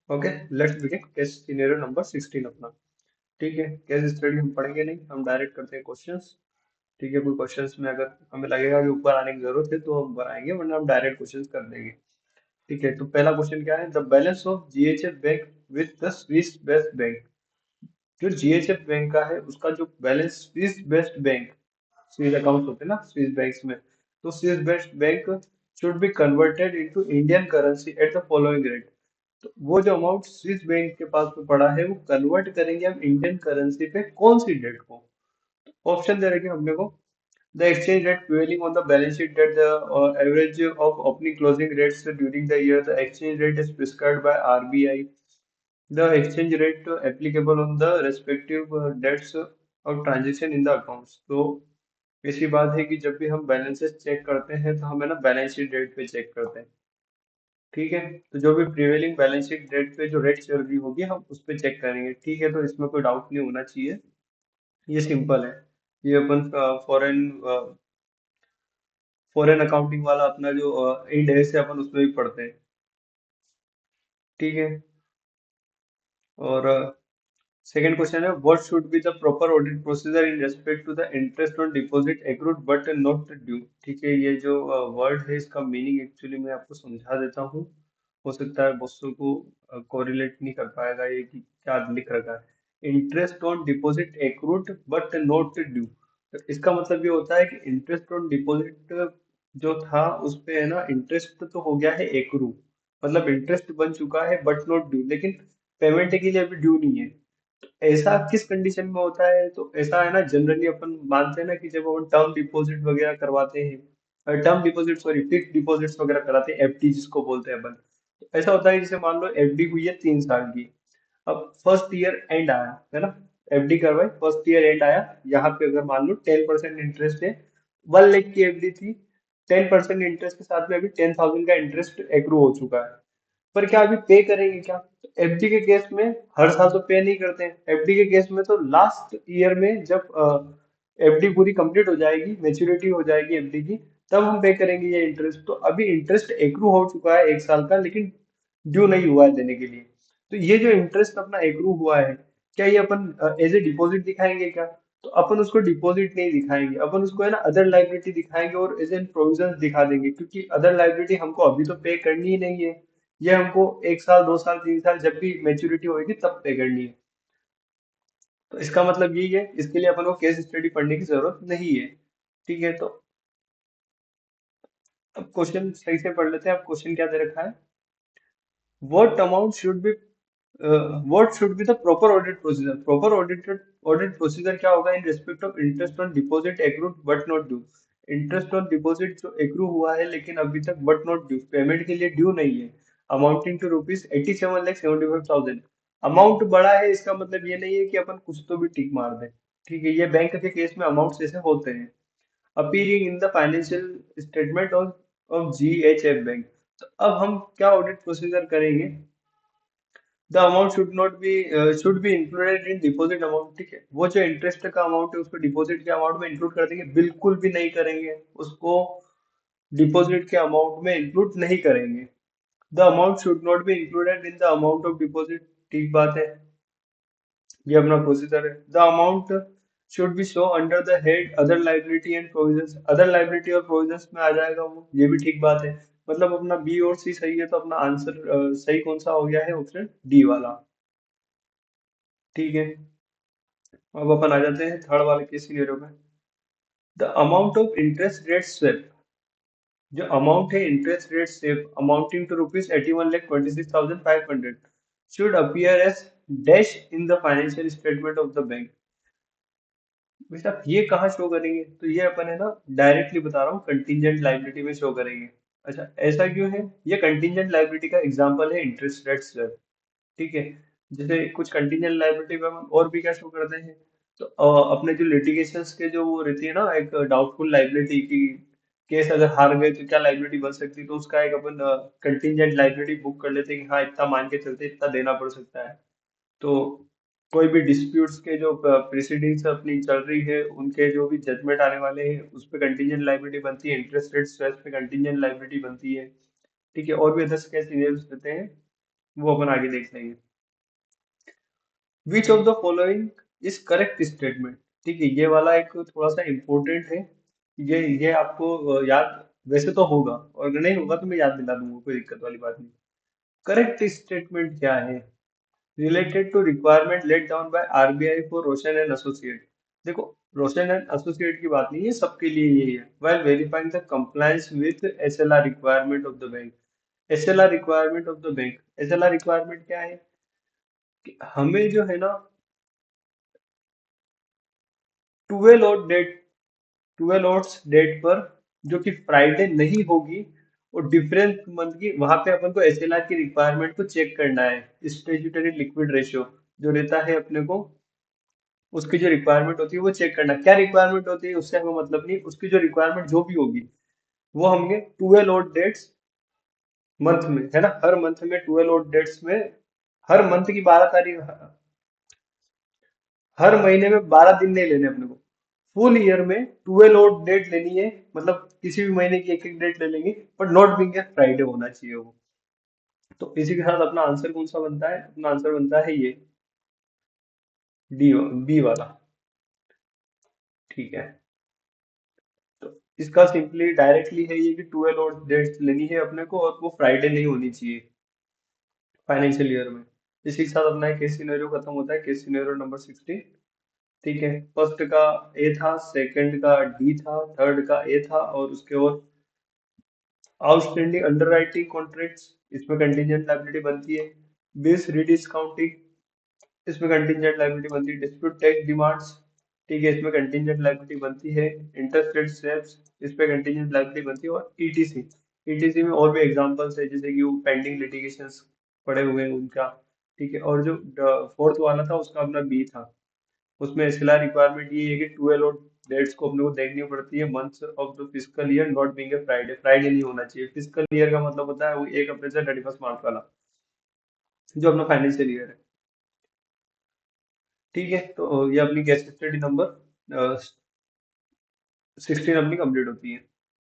Okay, let's begin case scenario number 16 अपना। ठीक है, केस स्टडी हम पढ़ेंगे नहीं, हम डायरेक्ट करते हैं क्वेश्चंस। ठीक है, कोई क्वेश्चंस में अगर हमें लगेगा कि ऊपर आने की जरूरत है तो हम ऊपर आएंगे, वरना हम डायरेक्ट क्वेश्चंस कर देंगे। ठीक है, तो पहला क्वेश्चन क्या है, the balance of GHF bank with the Swiss best bank. जो जीएचएफ बैंक का है उसका जो balance Swiss best bank, Swiss account होते हैं ना स्विस बैंक्स में, तो Swiss best bank should be converted into Indian currency at the following rate. तो वो जो अमाउंट स्विस बैंक के पास में पड़ा है वो कन्वर्ट करेंगे हम इंडियन करेंसी पे कौन सी डेट को। ऑप्शन दे रखे हमने को, the exchange rate prevailing on the balance sheet that the average of opening closing rates during the year, the exchange rate is prescribed by RBI, the exchange rate applicable on the respective dates of transaction in the accounts. तो ऐसी बात है कि जब भी हम balances check करते हैं तो हमें ना बैलेंस शीट डेट पे चेक करते हैं। ठीक है, तो जो भी प्रिवेलिंग बैलेंस शीट डेट पे जो रेट चल रही होगी हम उस पे चेक करेंगे। ठीक है, तो इसमें कोई डाउट नहीं होना चाहिए, ये सिंपल है। ये अपन फॉरेन फॉरेन अकाउंटिंग वाला अपना जो इंड है से अपन उसमें भी पढ़ते हैं। ठीक है, और सेकंड क्वेश्चन है, what should be the proper audit procedure in respect to the interest on deposit accrued but not due. ठीक है, ये जो वर्ड है इसका मीनिंग एक्चुअली मैं आपको समझा देता हूँ। हो सकता है बच्चों को कोरिलेट नहीं कर पाएगा ये कि क्या लिख रखा है। Interest on deposit accrued but not due, तो इसका मतलब ये होता है कि इंटरेस्ट ऑन डिपॉजिट जो था उस पे है ना, इंटरेस्ट तो हो गया है एक्रू, मतलब इंटरेस्ट बन चुका है बट नॉट ड्यू, लेकिन पेमेंट के लिए अभी ड्यू नहीं है। ऐसा किस कंडीशन में होता है, तो ऐसा है ना, जनरली अपन मानते हैं ना कि जब अपन टर्म डिपॉजिट वगैरह करवाते हैं, term deposit sorry fix deposits वगैरह कराते हैं, एफडी जिसको बोलते हैं अपन। तो ऐसा होता है जैसे मान लो एफडी हुई है 3 साल की, अब फर्स्ट ईयर एंड आया है ना, एफडी करवाई, फर्स्ट ईयर एंड आया, यहाँ पे अगर मान लो 10% इंटरेस्ट है, 1 लाख की एफडी थी, 10% इंटरेस्ट के साथ में अभी 10,000 का इंटरेस्ट एक्रू हो चुका है। पर क्या अभी पे करेंगे क्या, एफडी के केस में हर साल तो पे नहीं करते हैं, एफडी के केस में तो लास्ट ईयर में जब एफडी पूरी कंप्लीट हो जाएगी, मेच्योरिटी हो जाएगी एफडी की, तब हम पे करेंगे ये इंटरेस्ट। तो अभी इंटरेस्ट एक्रू हो चुका है 1 साल का, लेकिन ड्यू नहीं हुआ है देने के लिए। तो ये जो इंटरेस्ट अपना एक्रू हुआ है, क्या ये अपन एज ए डिपॉजिट दिखाएंगे क्या, तो अपन उसको डिपॉजिट नहीं दिखाएंगे, अपन उसको है ना अदर लाइबिलिटी दिखाएंगे और एज एन प्रोविजन दिखा देंगे, क्योंकि अदर लाइबिलिटी हमको अभी तो पे करनी ही नहीं है, ये हमको 1 साल 2 साल 3 साल जब भी मेच्योरिटी होगी तब पे करनी है। तो इसका मतलब यही है, इसके लिए अपन को केस स्टडी पढ़ने की जरूरत नहीं है। ठीक है, तो अब क्वेश्चन सही से पढ़ लेते हैं। अब क्वेश्चन क्या दे रखा है, what amount should be what should be the proper audit procedure. Proper audit procedure क्या होगा in respect of interest on deposit accrued but not due. Interest on deposit जो एक्रू हुआ है लेकिन अभी तक बट नॉट ड्यू, पेमेंट के लिए ड्यू नहीं है, अमाउंटिंग टू रुपीज 87,75,000। अमाउंट बड़ा है इसका मतलब ये नहीं है कि अपन कुछ तो भी टिक मार दें। ठीक है, ये बैंक के केस में अमाउंट ऐसे होते हैं। Appearing in the financial statement of GHF bank. तो अब हम क्या ऑडिट प्रोसीजर करेंगे, the amount should be included in deposit amount. ठीक है, वो जो इंटरेस्ट का अमाउंट है उसको डिपॉजिट के अमाउंट में इंक्लूड कर देंगे, बिल्कुल भी नहीं करेंगे उसको डिपॉजिट के अमाउंट में इंक्लूड नहीं करेंगे। The amount should not be included in the amount of deposit. ठीक बात है, ये अपना प्रोसीजर है। The amount should B show under the head other liability and provisions, other liability और प्रोविजंस में आ जाएगा वो, ये भी ठीक बात है। मतलब अपना बी और सी सही है, तो अपना आंसर सही कौन सा हो गया है, ऑप्शन डी वाला। ठीक है, अब अपन आ जाते हैं थर्ड वाले केस सिनेरियो में। The amount of interest rate swap, जो अमाउंट है interest rate swap amounting to rupees 81,26,500 should appear as dash in the financial statement of the bank. बेटा ये कहाँ शो करेंगे, तो ये अपन है ना डायरेक्टली बता रहा हूँ कंटीजेंट लाइबिलिटी में शो करेंगे। अच्छा, ऐसा क्यों है, ये कंटीजेंट लाइबिलिटी का एग्जांपल है इंटरेस्ट रेट स्वेप। ठीक है, जैसे कुछ कंटीजेंट लायबिलिटी में हम और भी क्या शो करते हैं, तो अपने जो लिटिगेशंस के जो वो रहती है ना, एक डाउटफुल लायबिलिटी की, केस अगर हार गए तो क्या लायबिलिटी बन सकती है, तो उसका एक अपन कंटीजेंट लायबिलिटी बुक कर लेते हैं कि हाँ इतना मान के चलते इतना देना पड़ सकता है। तो कोई भी डिस्प्यूट्स के जो प्रेसिडिंग्स अपनी चल रही है उनके जो भी जजमेंट आने वाले हैं उस पे कंटीजेंट लायबिलिटी बनती है, इंटरेस्ट रेट स्वेप पे कंटीजेंट लायबिलिटी बनती है। ठीक है, और भी अदर्स के सीरियल्स रहते हैं, वो अपन आगे देख लेंगे। Which of the following is correct statement. ठीक है, ये वाला एक थोड़ा सा इम्पोर्टेंट है। ये आपको याद वैसे तो होगा, और अगर नहीं होगा तो मैं याद दिला दूंगा, कोई दिक्कत वाली बात नहीं। करेक्ट स्टेटमेंट क्या है? Related to requirement laid down by RBI for Roshan and associate. देखो, रोशन एंड एसोसिएट की बात नहीं है, सबके लिए यही है। While verifying the compliance with SLR requirement of the bank. SLR requirement of the bank, SLR requirement क्या है? कि हमें जो है ना, 12 और डेट, 12 और डेट पर, जो कि फ्राइडे नहीं होगी, और डिफरेंट मंथ की, वहां पे अपन को एसएलआर की रिक्वायरमेंट को चेक करना है। स्टेट्यूटरी लिक्विड रेशियो जो रहता है अपने को, उसकी जो रिक्वायरमेंट होती है वो चेक करना। क्या रिक्वायरमेंट होती है उससे हमें मतलब नहीं, उसकी जो रिक्वायरमेंट जो भी होगी वो हमें 12 और डेट्स मंथ में, है ना, हर मंथ में 12 और डेट्स में, हर मंथ की 12 तारीख, हर महीने में 12 दिन नहीं लेने अपने को, फुल ईयर में 12 और डेट लेनी है। मतलब किसी भी महीने की एक एक डेट ले लेंगे, but not being a Friday होना चाहिए वो। तो इसी के साथ अपना आंसर कौन सा बनता है? अपना आंसर बनता है ये, डी, बी वाला। ठीक है, तो इसका सिंपली डायरेक्टली है ये कि 12 और डेट्स लेनी है अपने को, और वो फ्राइडे नहीं होनी चाहिए फाइनेंशियल ईयर में। इसी के साथ अपना एक केस सिनेरियो खत्म होता है, केस सिनेरियो नंबर 16। ठीक है, फर्स्ट का ए था, सेकंड का डी था, थर्ड का ए था, और उसके और आउटस्टैंडिंग अंडरराइटिंग कॉन्ट्रैक्ट्स, इसमें कंटीजेंट लायबिलिटी बनती है। बिल्स रीडिस्काउंटिंग, इसमें कंटीजेंट लायबिलिटी बनती है। डिस्प्यूट टैक्स डिमांड्स, ठीक है, इसमें कंटीजेंट लायबिलिटी बनती है। इंटरेस्ट रेट स्वैप्स, इस पे कंटीजेंट लायबिलिटी बनती है। और ईटीसी, ईटीसी में और भी एग्जांपल्स है, जैसे कि वो पेंडिंग लिटिगेशंस पड़े हुए हैं उनका। ठीक है, और जो फोर्थ वाला था उसका अपना बी था, उसमें एसएलआर रिक्वायरमेंट ये है कि 12 और डेट्स को अपने को देखनी पड़ती है months of the physical year not being a Friday. Friday नहीं होना चाहिए। फिजिकल ईयर का मतलब होता है वो 1 अप्रैल से 31 मार्च वाला, जो अपना फाइनेंशियल ईयर है। ठीक है, तो ये अपनी केस स्टडी नंबर 16 अपनी कंप्लीट होती है।